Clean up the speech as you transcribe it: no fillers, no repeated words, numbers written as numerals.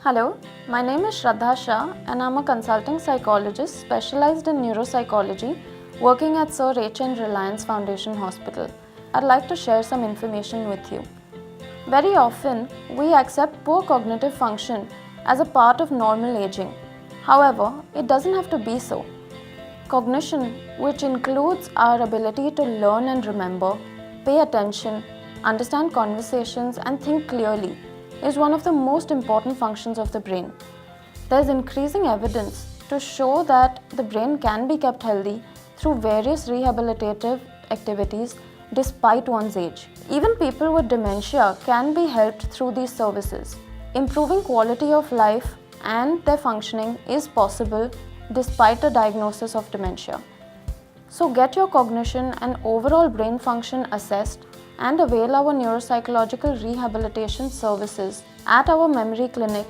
Hello, my name is Shraddha Shah and I'm a consulting psychologist specialized in neuropsychology working at Sir H. N. Reliance Foundation Hospital. I'd like to share some information with you. Very often, we accept poor cognitive function as a part of normal aging. However, it doesn't have to be so. Cognition, which includes our ability to learn and remember, pay attention, understand conversations, and think clearly, is one of the most important functions of the brain. There is increasing evidence to show that the brain can be kept healthy through various rehabilitative activities despite one's age. Even people with dementia can be helped through these services. Improving quality of life and their functioning is possible despite a diagnosis of dementia. So get your cognition and overall brain function assessed and avail our neuropsychological rehabilitation services at our memory clinic